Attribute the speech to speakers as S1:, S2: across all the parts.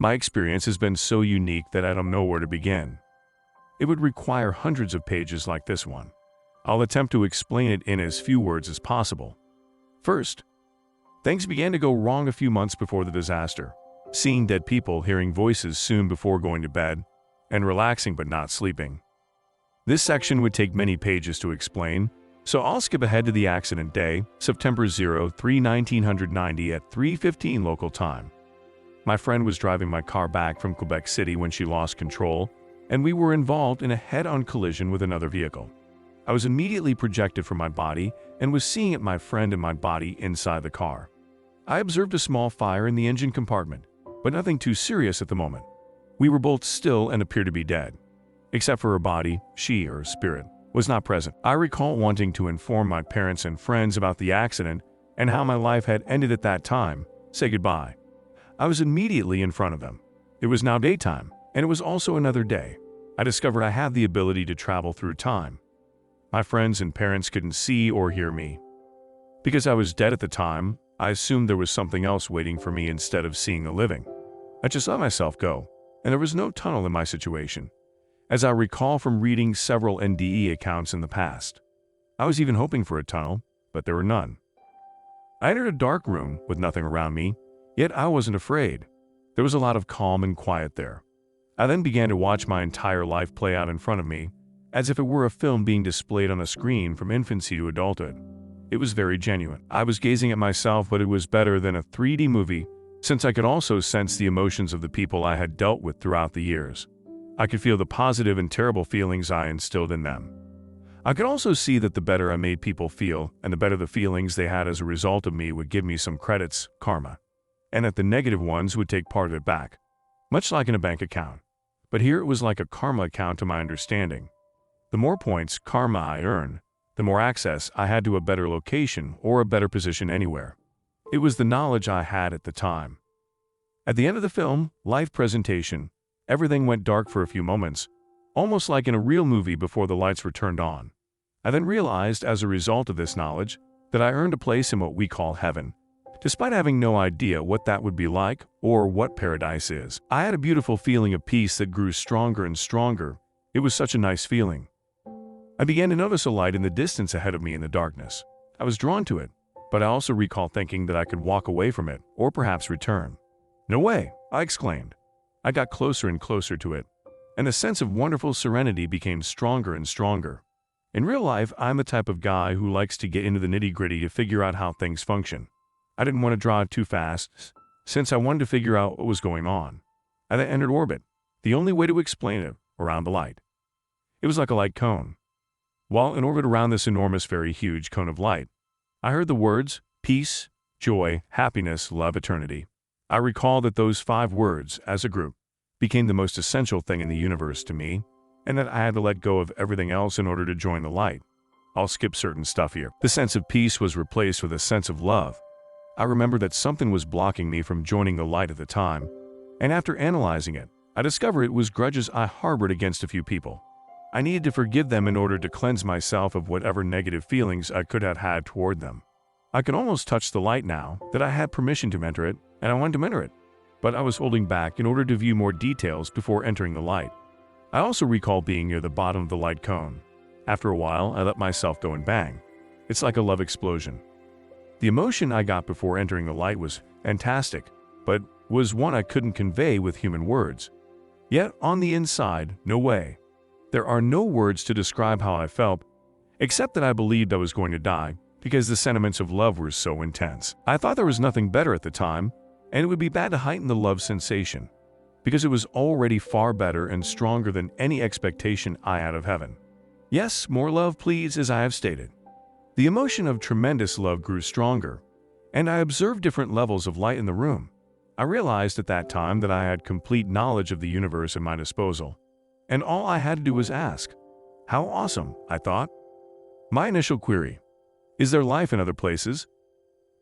S1: My experience has been so unique that I don't know where to begin. It would require hundreds of pages like this one. I'll attempt to explain it in as few words as possible. First, things began to go wrong a few months before the disaster. Seeing dead people, hearing voices soon before going to bed, and relaxing but not sleeping. This section would take many pages to explain, so I'll skip ahead to the accident day, September 3, 1990 at 3:15 local time. My friend was driving my car back from Quebec City when she lost control, and we were involved in a head-on collision with another vehicle. I was immediately projected from my body and was seeing my friend and my body inside the car. I observed a small fire in the engine compartment, but nothing too serious at the moment. We were both still and appeared to be dead. Except for her body, she, or spirit, was not present. I recall wanting to inform my parents and friends about the accident and how my life had ended at that time, say goodbye. I was immediately in front of them. It was now daytime, and it was also another day. I discovered I had the ability to travel through time. My friends and parents couldn't see or hear me. Because I was dead at the time, I assumed there was something else waiting for me instead of seeing the living. I just let myself go, and there was no tunnel in my situation, as I recall from reading several NDE accounts in the past. I was even hoping for a tunnel, but there were none. I entered a dark room with nothing around me, yet I wasn't afraid. There was a lot of calm and quiet there. I then began to watch my entire life play out in front of me, as if it were a film being displayed on a screen from infancy to adulthood. It was very genuine. I was gazing at myself, but it was better than a 3D movie, since I could also sense the emotions of the people I had dealt with throughout the years. I could feel the positive and terrible feelings I instilled in them. I could also see that the better I made people feel, and the better the feelings they had as a result of me would give me some credits, karma, and that the negative ones would take part of it back, much like in a bank account. But here it was like a karma account to my understanding. The more points, karma, I earned, the more access I had to a better location or a better position anywhere. It was the knowledge I had at the time. At the end of the film, live presentation, everything went dark for a few moments, almost like in a real movie before the lights were turned on. I then realized, as a result of this knowledge, that I earned a place in what we call heaven, despite having no idea what that would be like or what paradise is. I had a beautiful feeling of peace that grew stronger and stronger. It was such a nice feeling. I began to notice a light in the distance ahead of me in the darkness. I was drawn to it, but I also recall thinking that I could walk away from it or perhaps return. "No way!" I exclaimed. I got closer and closer to it, and the sense of wonderful serenity became stronger and stronger. In real life, I'm the type of guy who likes to get into the nitty-gritty to figure out how things function. I didn't want to draw it too fast, since I wanted to figure out what was going on. I then entered orbit, the only way to explain it, around the light. It was like a light cone. While in orbit around this enormous, very huge cone of light, I heard the words, peace, joy, happiness, love, eternity. I recall that those 5 words, as a group, became the most essential thing in the universe to me, and that I had to let go of everything else in order to join the light. I'll skip certain stuff here. The sense of peace was replaced with a sense of love. I remember that something was blocking me from joining the light at the time, and after analyzing it, I discovered it was grudges I harbored against a few people. I needed to forgive them in order to cleanse myself of whatever negative feelings I could have had toward them. I could almost touch the light now that I had permission to enter it, and I wanted to enter it, but I was holding back in order to view more details before entering the light. I also recall being near the bottom of the light cone. After a while, I let myself go and bang. It's like a love explosion. The emotion I got before entering the light was fantastic, but was one I couldn't convey with human words. Yet, on the inside, no way. There are no words to describe how I felt, except that I believed I was going to die, because the sentiments of love were so intense. I thought there was nothing better at the time, and it would be bad to heighten the love sensation, because it was already far better and stronger than any expectation I had of heaven. Yes, more love, please, as I have stated. The emotion of tremendous love grew stronger, and I observed different levels of light in the room. I realized at that time that I had complete knowledge of the universe at my disposal, and all I had to do was ask. How awesome, I thought. My initial query: is there life in other places?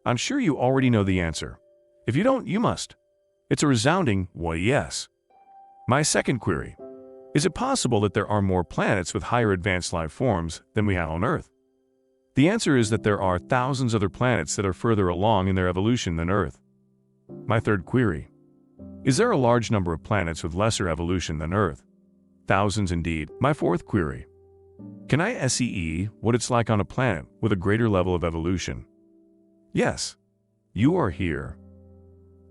S1: I'm sure you already know the answer. If you don't, you must. It's a resounding, well, yes. My second query: is it possible that there are more planets with higher advanced life forms than we have on Earth? The answer is that there are thousands of other planets that are further along in their evolution than Earth. My third query: Is there a large number of planets with lesser evolution than Earth? Thousands indeed. My fourth query. Can I see what it's like on a planet with a greater level of evolution? Yes. You are here.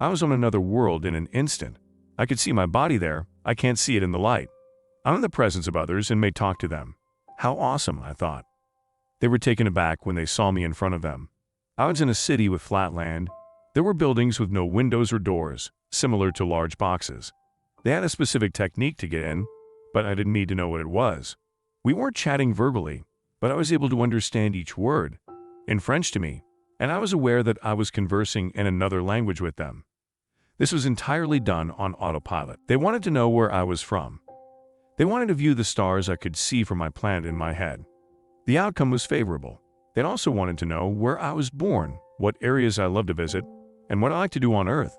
S1: I was on another world in an instant. I could see my body there. I can't see it in the light. I'm in the presence of others and may talk to them. How awesome, I thought. They were taken aback when they saw me in front of them. I was in a city with flat land. There were buildings with no windows or doors, similar to large boxes. They had a specific technique to get in, but I didn't need to know what it was. We weren't chatting verbally, but I was able to understand each word, in French to me, and I was aware that I was conversing in another language with them. This was entirely done on autopilot. They wanted to know where I was from. They wanted to view the stars I could see from my planet in my head. The outcome was favorable. They also wanted to know where I was born, what areas I loved to visit, and what I like to do on Earth.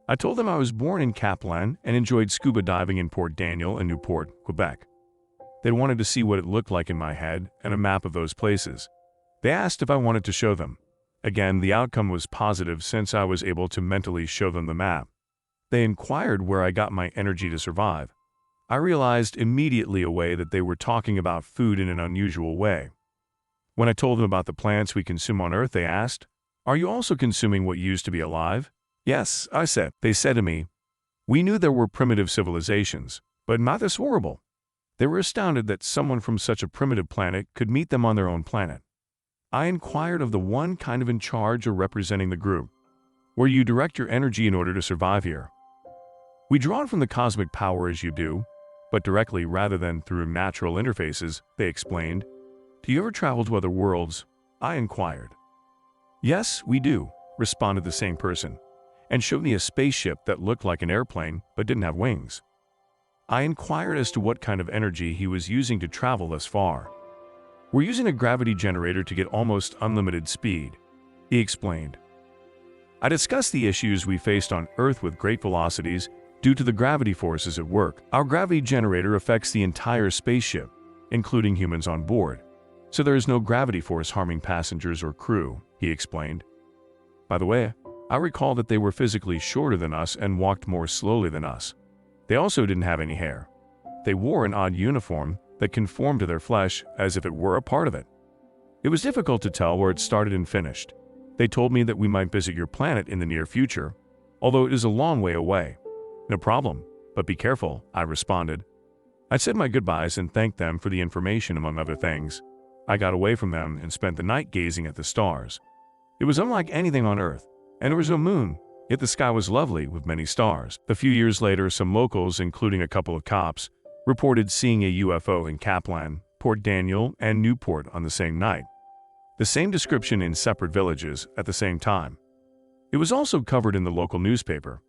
S1: I told them I was born in Caplan and enjoyed scuba diving in Port Daniel and Newport, Quebec. They wanted to see what it looked like in my head and a map of those places. They asked if I wanted to show them. Again, the outcome was positive since I was able to mentally show them the map. They inquired where I got my energy to survive. I realized immediately away that they were talking about food in an unusual way. When I told them about the plants we consume on Earth, they asked, "Are you also consuming what used to be alive?" "Yes," I said. They said to me, "We knew there were primitive civilizations, but not this horrible." They were astounded that someone from such a primitive planet could meet them on their own planet. I inquired of the one kind of in charge or representing the group, where you direct your energy in order to survive here. We draw it from the cosmic power as you do, but directly rather than through natural interfaces, they explained. Do you ever travel to other worlds? I inquired. Yes, we do, responded the same person, and showed me a spaceship that looked like an airplane but didn't have wings. I inquired as to what kind of energy he was using to travel thus far. We're using a gravity generator to get almost unlimited speed, he explained. I discussed the issues we faced on Earth with great velocities due to the gravity forces at work. Our gravity generator affects the entire spaceship, including humans on board, so there is no gravity force harming passengers or crew, he explained. By the way, I recall that they were physically shorter than us and walked more slowly than us. They also didn't have any hair. They wore an odd uniform that conformed to their flesh as if it were a part of it. It was difficult to tell where it started and finished. They told me that we might visit your planet in the near future, although it is a long way away. No problem, but be careful, I responded. I said my goodbyes and thanked them for the information, among other things. I got away from them and spent the night gazing at the stars. It was unlike anything on Earth, and there was no moon, yet the sky was lovely with many stars. A few years later, some locals, including a couple of cops, reported seeing a UFO in Caplan, Port Daniel, and Newport on the same night. The same description in separate villages at the same time. It was also covered in the local newspaper.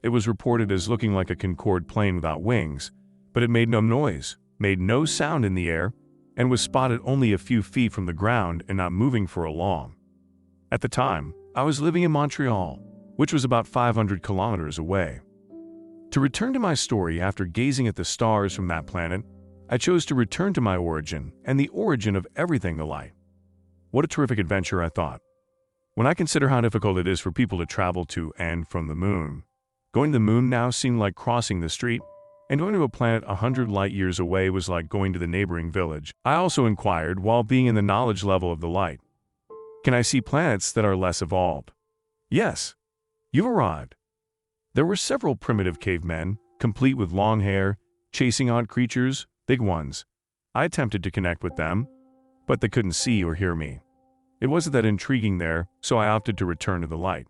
S1: It was reported as looking like a Concorde plane without wings, but it made no noise, made no sound in the air, and was spotted only a few feet from the ground and not moving for a long. At the time, I was living in Montreal, which was about 500 kilometers away. To return to my story, after gazing at the stars from that planet, I chose to return to my origin and the origin of everything, the light. What a terrific adventure, I thought. When I consider how difficult it is for people to travel to and from the moon, going to the moon now seemed like crossing the street, and going to a planet 100 light years away was like going to the neighboring village. I also inquired, while being in the knowledge level of the light, can I see planets that are less evolved? Yes. You've arrived. There were several primitive cavemen, complete with long hair, chasing odd creatures, big ones. I attempted to connect with them, but they couldn't see or hear me. It wasn't that intriguing there, so I opted to return to the light.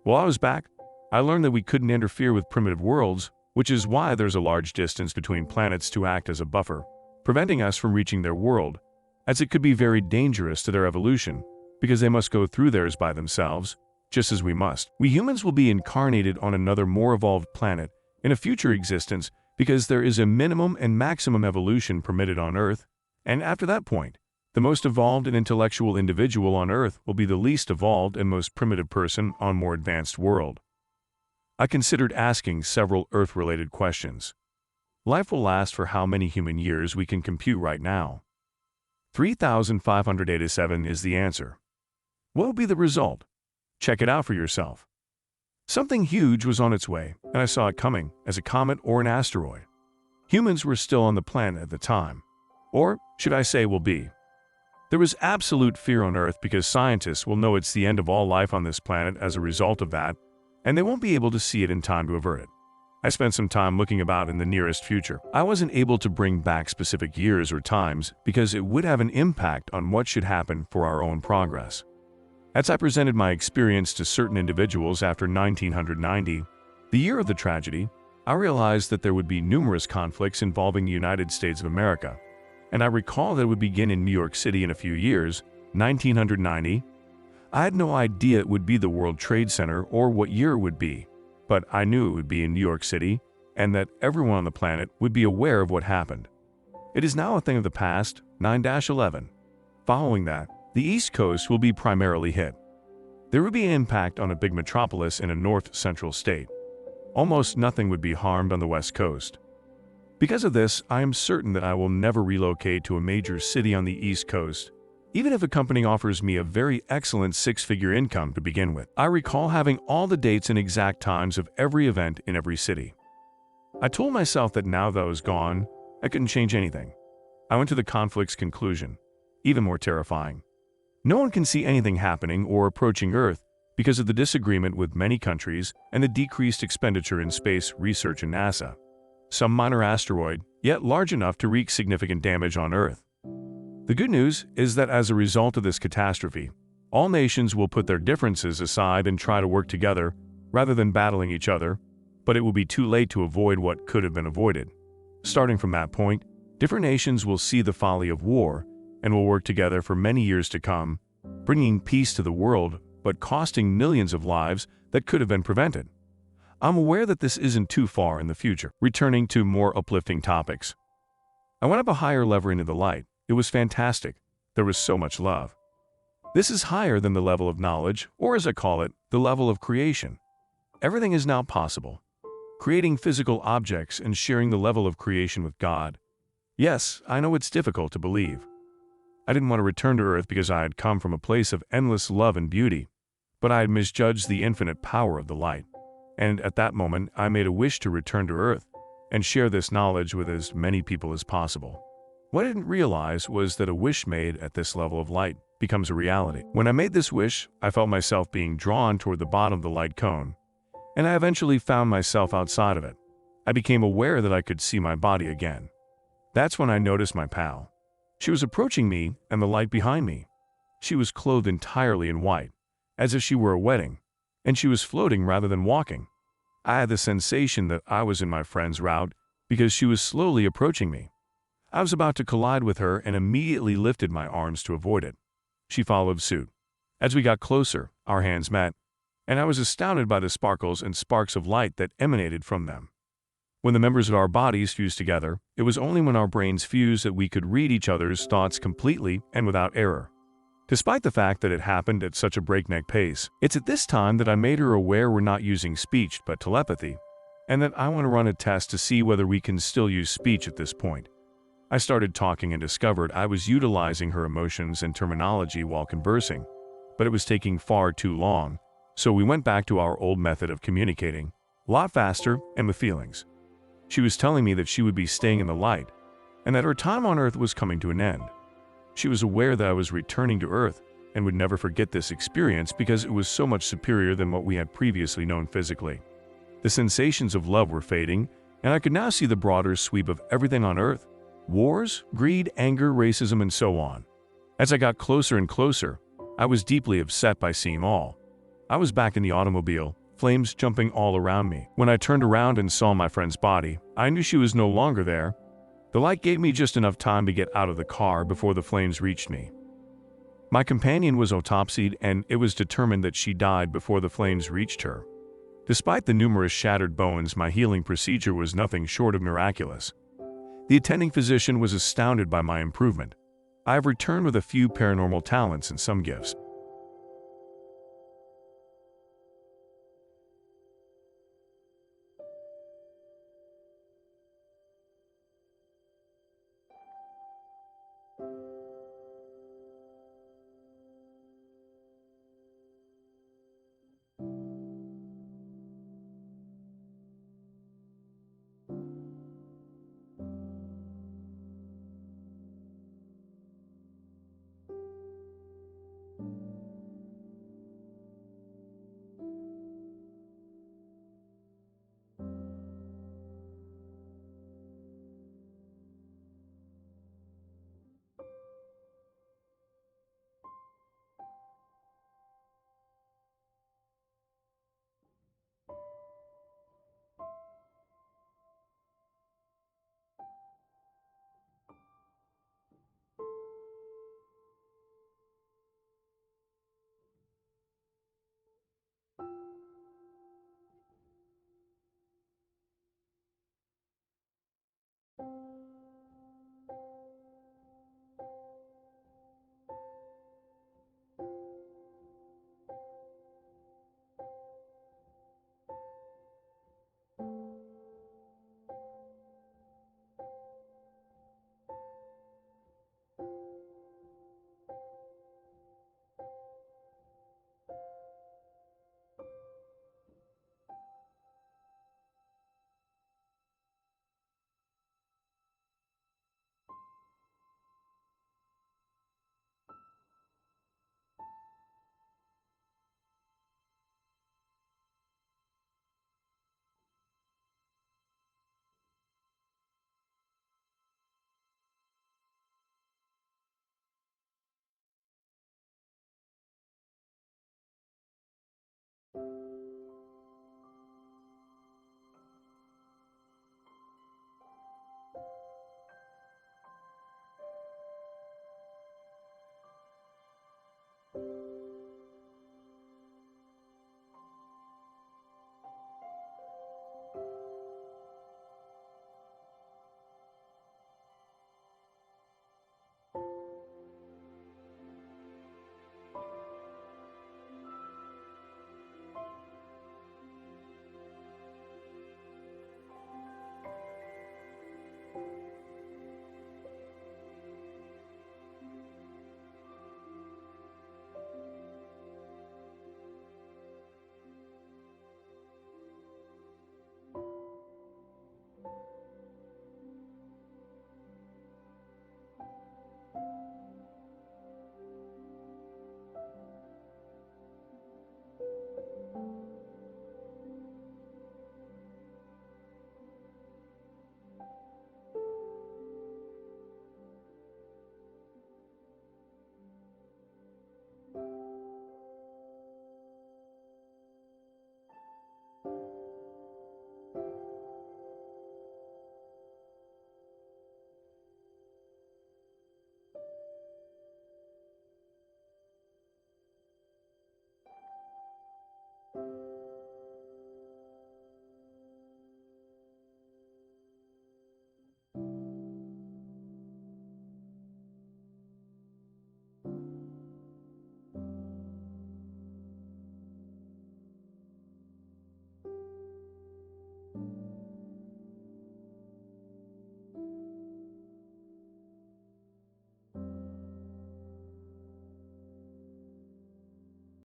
S1: While I was back, I learned that we couldn't interfere with primitive worlds, which is why there's a large distance between planets to act as a buffer, preventing us from reaching their world, as it could be very dangerous to their evolution, because they must go through theirs by themselves, just as we must. We humans will be incarnated on another more evolved planet in a future existence because there is a minimum and maximum evolution permitted on Earth, and after that point, the most evolved and intellectual individual on Earth will be the least evolved and most primitive person on more advanced world. I considered asking several Earth-related questions. Life will last for how many human years we can compute right now? 3,587 is the answer. What will be the result? Check it out for yourself. Something huge was on its way, and I saw it coming as a comet or an asteroid. Humans were still on the planet at the time. Or, should I say, will be. There was absolute fear on Earth because scientists will know it's the end of all life on this planet as a result of that, and they won't be able to see it in time to avert it. I spent some time looking about in the nearest future. I wasn't able to bring back specific years or times because it would have an impact on what should happen for our own progress. As I presented my experience to certain individuals after 1990, the year of the tragedy, I realized that there would be numerous conflicts involving the United States of America, and I recall that it would begin in New York City in a few years, 1990. I had no idea it would be the World Trade Center or what year it would be, but I knew it would be in New York City and that everyone on the planet would be aware of what happened. It is now a thing of the past, 9-11. Following that, the East Coast will be primarily hit. There would be an impact on a big metropolis in a north-central state. Almost nothing would be harmed on the West Coast. Because of this, I am certain that I will never relocate to a major city on the East Coast, even if a company offers me a very excellent six-figure income to begin with. I recall having all the dates and exact times of every event in every city. I told myself that now that I was gone, I couldn't change anything. I went to the conflict's conclusion, even more terrifying. No one can see anything happening or approaching Earth because of the disagreement with many countries and the decreased expenditure in space research in NASA. Some minor asteroid, yet large enough to wreak significant damage on Earth. The good news is that as a result of this catastrophe, all nations will put their differences aside and try to work together rather than battling each other, but it will be too late to avoid what could have been avoided. Starting from that point, different nations will see the folly of war and will work together for many years to come, bringing peace to the world but costing millions of lives that could have been prevented. I'm aware that this isn't too far in the future. Returning to more uplifting topics. I went up a higher level into the light. It was fantastic. There was so much love. This is higher than the level of knowledge, or as I call it, the level of creation. Everything is now possible. Creating physical objects and sharing the level of creation with God. Yes, I know it's difficult to believe. I didn't want to return to Earth because I had come from a place of endless love and beauty, but I had misjudged the infinite power of the light. And at that moment, I made a wish to return to Earth and share this knowledge with as many people as possible. What I didn't realize was that a wish made at this level of light becomes a reality. When I made this wish, I felt myself being drawn toward the bottom of the light cone, and I eventually found myself outside of it. I became aware that I could see my body again. That's when I noticed my pal. She was approaching me and the light behind me. She was clothed entirely in white, as if she were a wedding, and she was floating rather than walking. I had the sensation that I was in my friend's route because she was slowly approaching me. I was about to collide with her and immediately lifted my arms to avoid it. She followed suit. As we got closer, our hands met, and I was astounded by the sparkles and sparks of light that emanated from them. When the members of our bodies fused together, it was only when our brains fused that we could read each other's thoughts completely and without error. Despite the fact that it happened at such a breakneck pace, it's at this time that I made her aware we're not using speech but telepathy, and that I want to run a test to see whether we can still use speech at this point. I started talking and discovered I was utilizing her emotions and terminology while conversing, but it was taking far too long, so we went back to our old method of communicating, a lot faster and with feelings. She was telling me that she would be staying in the light, and that her time on Earth was coming to an end. She was aware that I was returning to Earth and would never forget this experience because it was so much superior than what we had previously known physically. The sensations of love were fading, and I could now see the broader sweep of everything on Earth: wars, greed, anger, racism, and so on. As I got closer and closer, I was deeply upset by seeing all. I was back in the automobile, flames jumping all around me. When I turned around and saw my friend's body, I knew she was no longer there. The light gave me just enough time to get out of the car before the flames reached me. My companion was autopsied, and it was determined that she died before the flames reached her. Despite the numerous shattered bones, my healing procedure was nothing short of miraculous. The attending physician was astounded by my improvement. I have returned with a few paranormal talents and some gifts.